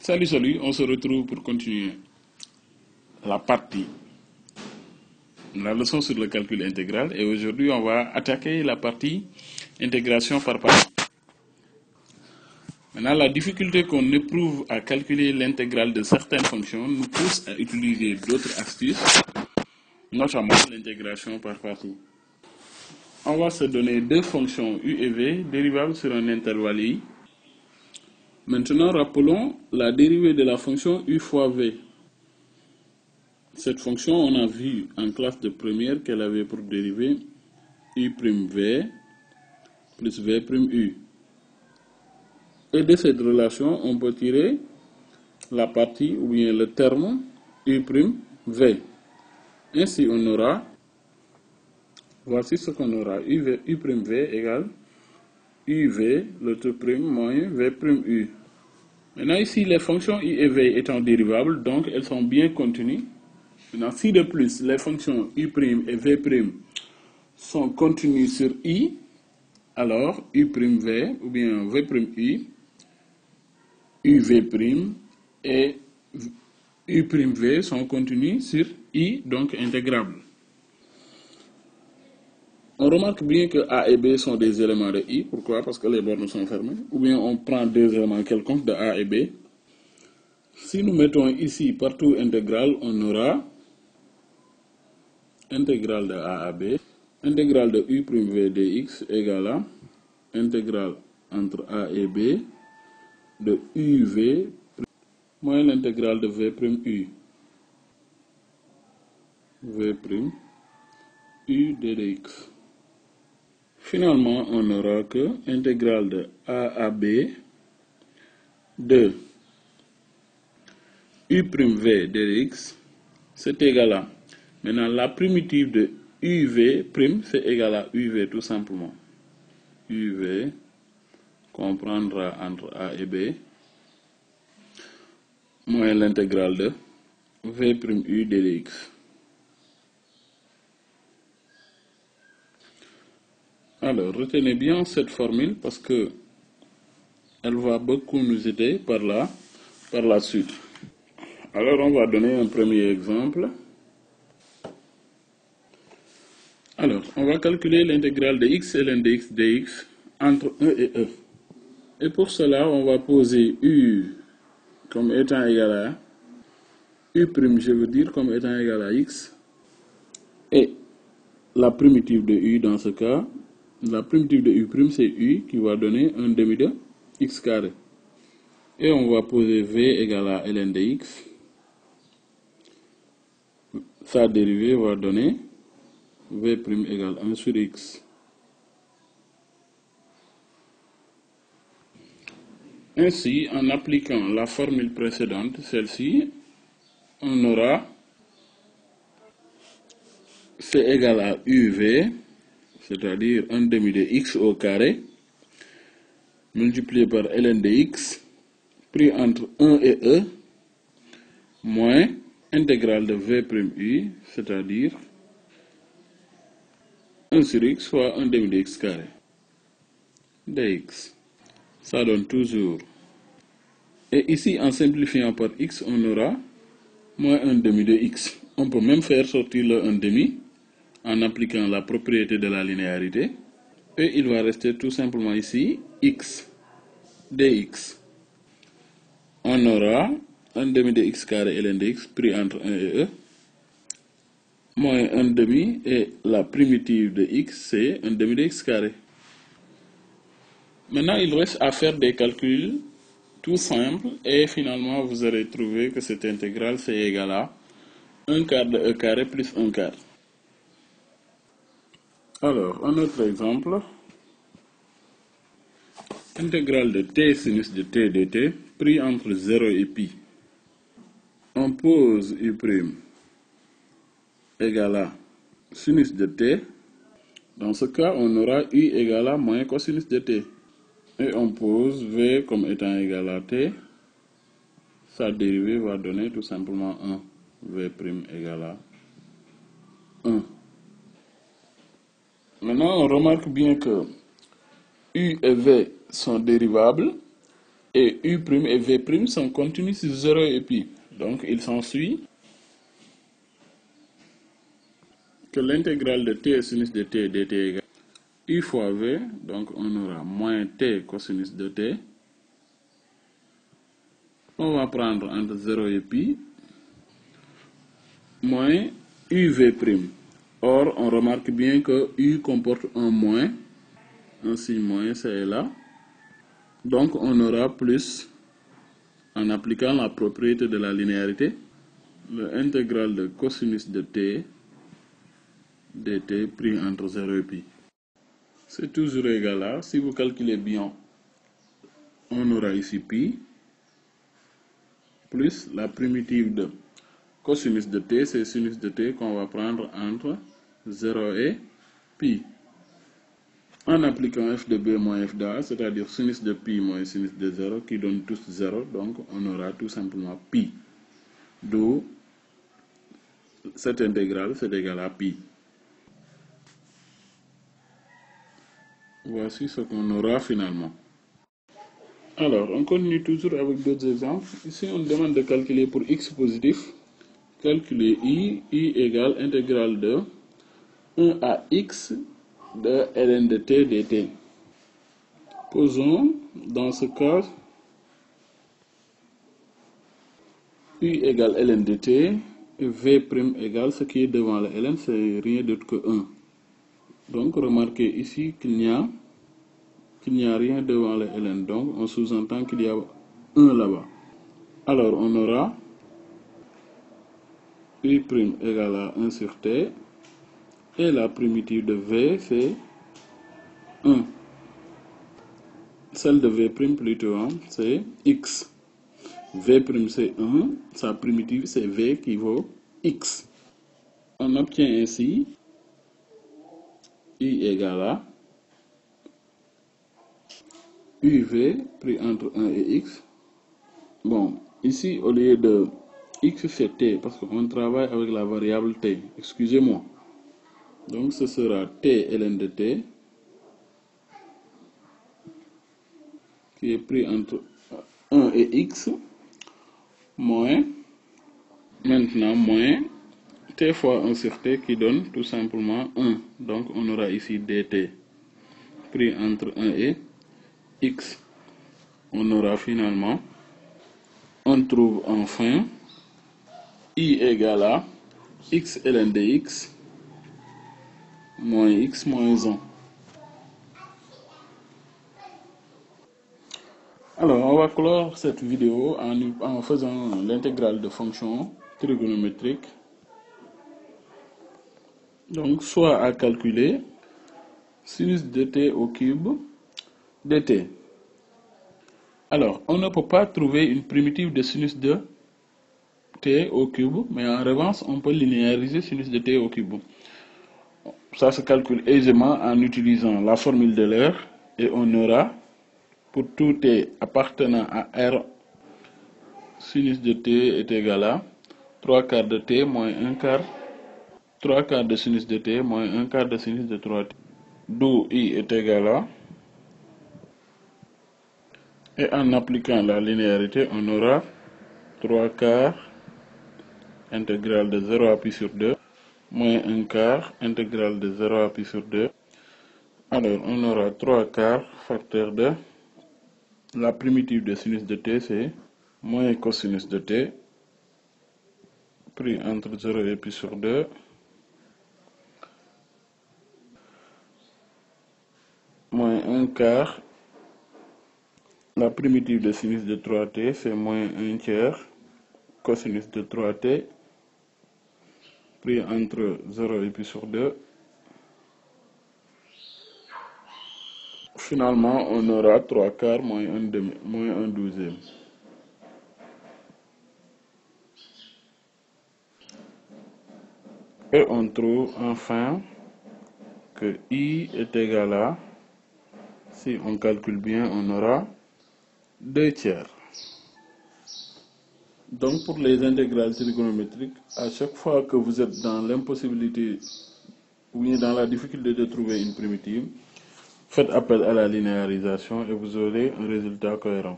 Salut, on se retrouve pour continuer la leçon sur le calcul intégral et aujourd'hui on va attaquer la partie intégration par partie. Maintenant, la difficulté qu'on éprouve à calculer l'intégrale de certaines fonctions nous pousse à utiliser d'autres astuces, notamment l'intégration par partie. On va se donner deux fonctions u et v dérivables sur un intervalle i. Maintenant, rappelons la dérivée de la fonction u fois v. Cette fonction, on a vu en classe de première qu'elle avait pour dérivée u' v plus v' u. Et de cette relation, on peut tirer la partie ou bien le terme u' v. Ainsi, on aura, voici ce qu'on aura, u' v égale uv, le tout prime, moins v' u. Maintenant, ici, les fonctions u et v étant dérivables, donc elles sont bien continues. Maintenant, si de plus, les fonctions u' et v' sont continues sur i, alors u'v ou bien v' uv' et u'v sont continues sur i, donc intégrables. On remarque bien que a et b sont des éléments de i. Pourquoi? Parce que les bornes sont fermées. Ou bien on prend deux éléments quelconques de a et b. Si nous mettons ici partout intégrale, on aura intégrale de a à b, intégrale de u'v dx égale à intégrale entre a et b de uv moins l'intégrale de v' u. v' u dx. Finalement, on n'aura que intégrale de a à b de u'v dx, c'est égal à, maintenant la primitive de uv', c'est égal à uv tout simplement. uv qu'on prendra entre a et b, moins l'intégrale de v' u dx. Alors, retenez bien cette formule parce que elle va beaucoup nous aider par la suite. Alors, on va donner un premier exemple. Alors, on va calculer l'intégrale de x ln dx dx entre 1 et e. Et pour cela, on va poser u comme étant égal à u', je veux dire, comme étant égal à x. Et la primitive de u dans ce cas, la primitive de u', c'est u qui va donner un demi de x carré. Et on va poser v égale à ln de x. Sa dérivée va donner v' égale 1 sur x. Ainsi, en appliquant la formule précédente, celle-ci, on aura c égale à uv, c'est-à-dire un demi de x au carré, multiplié par ln de x, pris entre 1 et e, moins intégrale de v' u, c'est-à-dire 1 sur x fois un demi de x carré, dx. Ça donne toujours. Et ici, en simplifiant par x, on aura moins un demi de x. On peut même faire sortir le 1 demi en appliquant la propriété de la linéarité. Et il va rester tout simplement ici x dx. On aura un demi de x carré ln de x pris entre 1 et e, moins un demi, et la primitive de x, c'est un demi de x carré. Maintenant, il reste à faire des calculs tout simples, et finalement, vous aurez trouvé que cette intégrale, c'est égal à 1 quart de e carré plus 1 quart. Alors, un autre exemple. Intégrale de t sinus de t dt, pris entre 0 et pi. On pose u' égale à sinus de t. Dans ce cas, on aura u égale à moins cosinus de t. Et on pose v comme étant égal à t. Sa dérivée va donner tout simplement 1. v' égale à 1. Maintenant, on remarque bien que u et v sont dérivables et U' et V' sont continus sur 0 et pi. Donc il s'ensuit que l'intégrale de t sinus de t dt égale U fois V, donc on aura moins t cosinus de t. On va prendre entre 0 et pi, moins UV'. Or, on remarque bien que U comporte un moins, un signe moins, c'est là. Donc, on aura plus, en appliquant la propriété de la linéarité, l'intégrale de cosinus de t dt pris entre 0 et pi. C'est toujours égal à, si vous calculez bien, on aura ici pi, plus la primitive de cosinus de t, c'est sinus de t qu'on va prendre entre 0 et pi. En appliquant f de b moins f de a, c'est-à-dire sinus de pi moins sinus de 0, qui donne tous 0, donc on aura tout simplement pi. D'où cette intégrale, c'est égal à pi. Voici ce qu'on aura finalement. Alors, on continue toujours avec d'autres exemples. Ici, on demande de calculer pour x positif. Calculer i égale intégrale de 1 à x de ln de t dt. Posons dans ce cas u égale ln de t et v' égale ce qui est devant le ln, c'est rien d'autre que 1. Donc remarquez ici qu'il n'y a rien devant le ln, donc on sous-entend qu'il y a 1 là-bas. Alors on aura u' égale à 1 sur t et la primitive de v c'est 1. Celle de v' plutôt, c'est x. V' c'est 1, sa primitive c'est v qui vaut x. On obtient ainsi i égale à uv pris entre 1 et x. Bon, ici au lieu de x c'est t parce qu'on travaille avec la variable t, excusez-moi. Donc ce sera t ln de t qui est pris entre 1 et x moins, maintenant moins t fois 1 sur t qui donne tout simplement 1. Donc on aura ici dt pris entre 1 et x. On aura finalement, on trouve enfin i égale à x ln de x moins x moins 1. Alors, on va clore cette vidéo en faisant l'intégrale de fonctions trigonométriques. Donc, soit à calculer sinus de t au cube dt. Alors, on ne peut pas trouver une primitive de sinus de t au cube, mais en revanche, on peut linéariser sinus de t au cube. Ça se calcule aisément en utilisant la formule de Euler et on aura, pour tout t appartenant à R, sinus de t est égal à 3 quarts de t moins 1 quart, 3 quarts de sinus de t moins 1 quart de sinus de 3t. D'où i est égal à, et en appliquant la linéarité, on aura 3 quarts intégrale de 0 à pi sur 2 moins 1 quart intégrale de 0 à pi sur 2. Alors on aura 3 quarts facteur de la primitive de sinus de t, c'est moins cosinus de t pris entre 0 et pi sur 2 moins 1 quart, la primitive de sinus de 3t c'est moins 1 tiers cosinus de 3t pris entre 0 et pi sur 2. Finalement, on aura 3 quarts moins 1 douzième. Et on trouve enfin que i est égal à, si on calcule bien, on aura 2 tiers. Donc pour les intégrales trigonométriques, à chaque fois que vous êtes dans l'impossibilité ou bien dans la difficulté de trouver une primitive, faites appel à la linéarisation et vous aurez un résultat cohérent.